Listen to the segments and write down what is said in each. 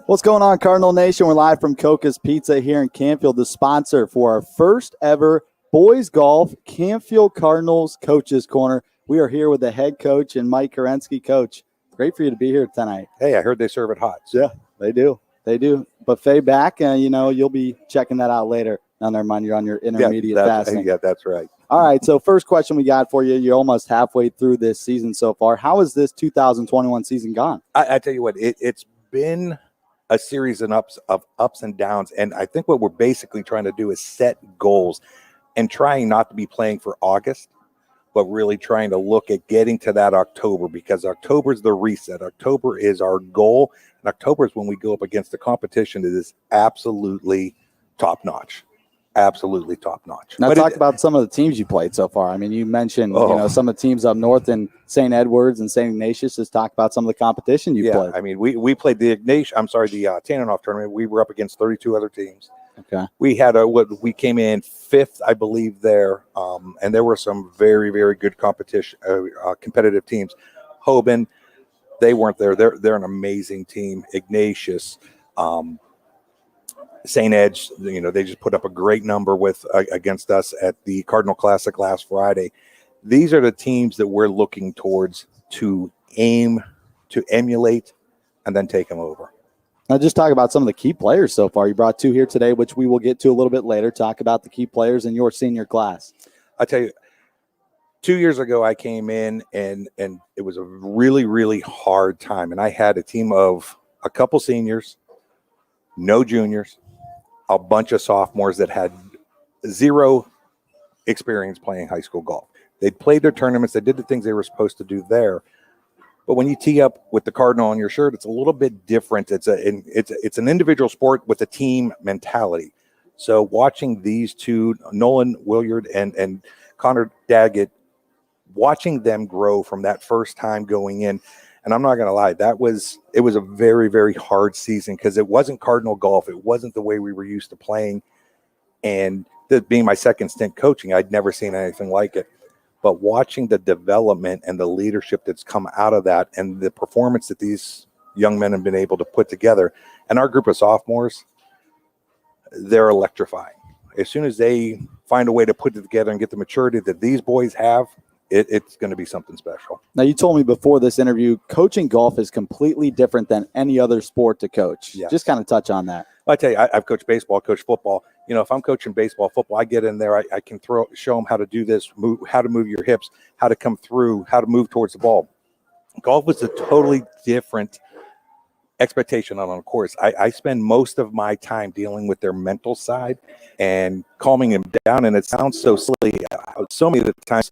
What's going on, Cardinal Nation? We're live from Coca's Pizza here in Canfield, the sponsor for our first ever boys golf Canfield Cardinals Coaches Corner. We are here with the head coach and Mike Kerensky. Coach, great for you to be here tonight. Hey, I heard they serve it hot. Yeah, they do. They do. Buffet back, you'll be checking that out later. No, never mind, you're on your intermediate fasting. Yeah, that's right. All right, so first question we got for you. You're almost halfway through this season so far. How has this 2021 season gone? I tell you what, it's been a series of ups and downs, and I think what we're basically trying to do is set goals and trying not to be playing for August, but really trying to look at getting to that October, because October is the reset. October is our goal, and October is when we go up against the competition that is absolutely top-notch. Absolutely top-notch. Now, talk about some of the teams you played so far. I mean, you mentioned some of the teams up north in St. Edwards and St. Ignatius. Just talk about some of the competition you played. I mean, we played the Tannenoff tournament. We were up against 32 other teams. Okay. We had we came in fifth, I believe, there, and there were some very, very good competitive teams. Hoban, they weren't there. They're an amazing team. Ignatius, St. Edge, they just put up a great number against us at the Cardinal Classic last Friday. These are the teams that we're looking towards to aim to emulate and then take them over. Now, just talk about some of the key players so far. You brought two here today, which we will get to a little bit later. Talk about the key players in your senior class. I tell you, 2 years ago I came in and it was a really, really hard time. And I had a team of a couple seniors, no juniors, a bunch of sophomores that had zero experience playing high school golf. They'd played their tournaments. They did the things they were supposed to do there. But when you tee up with the Cardinal on your shirt, it's a little bit different. It's an individual sport with a team mentality. So watching these two, Nolan Williard and Connor Daggett, watching them grow from that first time going in, and I'm not going to lie, it was a very, very hard season because it wasn't Cardinal golf. It wasn't the way we were used to playing. And being my second stint coaching, I'd never seen anything like it. But watching the development and the leadership that's come out of that and the performance that these young men have been able to put together, and our group of sophomores, they're electrifying. As soon as they find a way to put it together and get the maturity that these boys have, it's going to be something special. Now, you told me before this interview, coaching golf is completely different than any other sport to coach. Yes. Just kind of touch on that. I tell you, I've coached baseball, coached football. If I'm coaching baseball, football, I get in there, I can show them how to do this, how to move your hips, how to come through, how to move towards the ball. Golf was a totally different expectation on a course. I spend most of my time dealing with their mental side and calming them down. And it sounds so silly. So many of the times,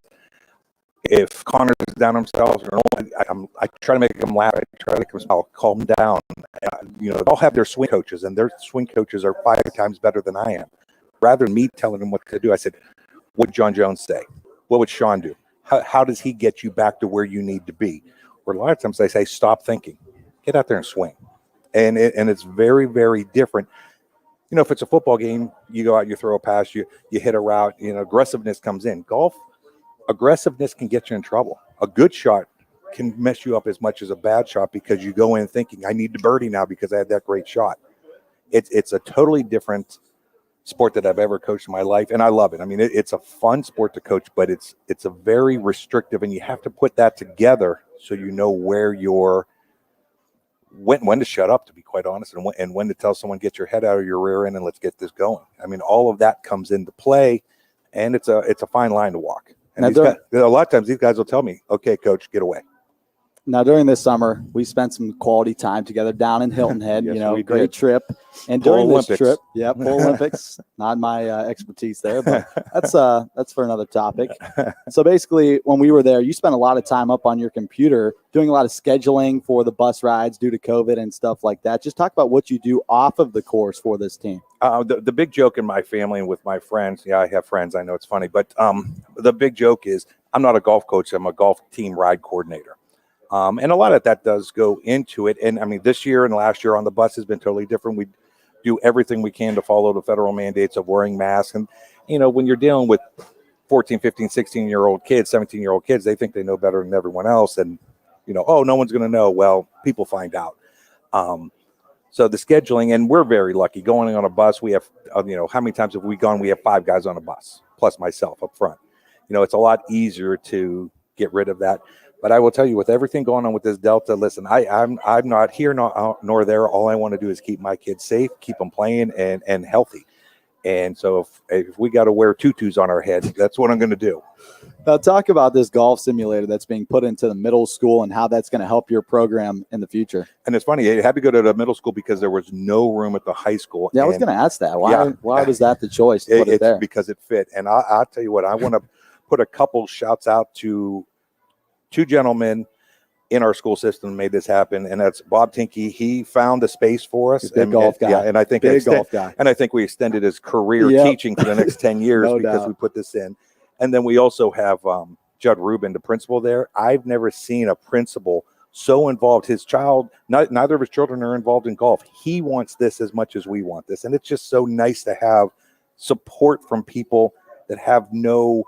if Connor's down himself, I try to make them laugh. I try to make them smile, calm down. They all have their swing coaches, and their swing coaches are 5 times better than I am. Rather than me telling them what to do, I said, what would John Jones say? What would Sean do? How does he get you back to where you need to be? Or a lot of times I say, stop thinking. Get out there and swing. And it's very, very different. If it's a football game, you go out, you throw a pass, you hit a route, aggressiveness comes in. Golf, aggressiveness can get you in trouble. A good shot can mess you up as much as a bad shot because you go in thinking, I need to birdie now because I had that great shot. It's a totally different sport that I've ever coached in my life, and I love it. I mean, it's a fun sport to coach, but it's a very restrictive, and you have to put that together so you know where when to shut up, to be quite honest, and when to tell someone, get your head out of your rear end and let's get this going. I mean, all of that comes into play, and it's a fine line to walk. And a lot of times these guys will tell me, okay, coach, get away. Now, during this summer, we spent some quality time together down in Hilton Head, Yes, great trip. And during this trip, Pool Olympics, not my expertise there, but that's for another topic. So basically, when we were there, you spent a lot of time up on your computer doing a lot of scheduling for the bus rides due to COVID and stuff like that. Just talk about what you do off of the course for this team. The big joke in my family and with my friends, I have friends, I know it's funny, but the big joke is I'm not a golf coach, I'm a golf team ride coordinator. And a lot of that does go into it. And I mean, this year and last year on the bus has been totally different. We do everything we can to follow the federal mandates of wearing masks. And, when you're dealing with 14, 15, 16-year-old kids, 17-year-old kids, they think they know better than everyone else. And oh, no one's going to know. Well, people find out. So the scheduling, and we're very lucky going on a bus. We have, how many times have we gone? We have 5 guys on a bus plus myself up front. It's a lot easier to get rid of that. But I will tell you, with everything going on with this Delta, listen, I'm not here nor there. All I want to do is keep my kids safe, keep them playing and healthy. And so if we got to wear tutus on our head, that's what I'm going to do. Now, talk about this golf simulator that's being put into the middle school and how that's going to help your program in the future. And it's funny, it had to go to the middle school because there was no room at the high school. Yeah, I was going to ask that. Why was that the choice to put it there? Because it fit. And I'll tell you what, I want to put a couple shouts out to 2 gentlemen in our school system made this happen, and that's Bob Tinky. He found the space for us. Big golf guy. Yeah, and I think golf guy. And I think we extended his career teaching for the next 10 years because we put this in. And then we also have Judd Rubin, the principal there. I've never seen a principal so involved. His child, neither of his children are involved in golf. He wants this as much as we want this, and it's just so nice to have support from people that have no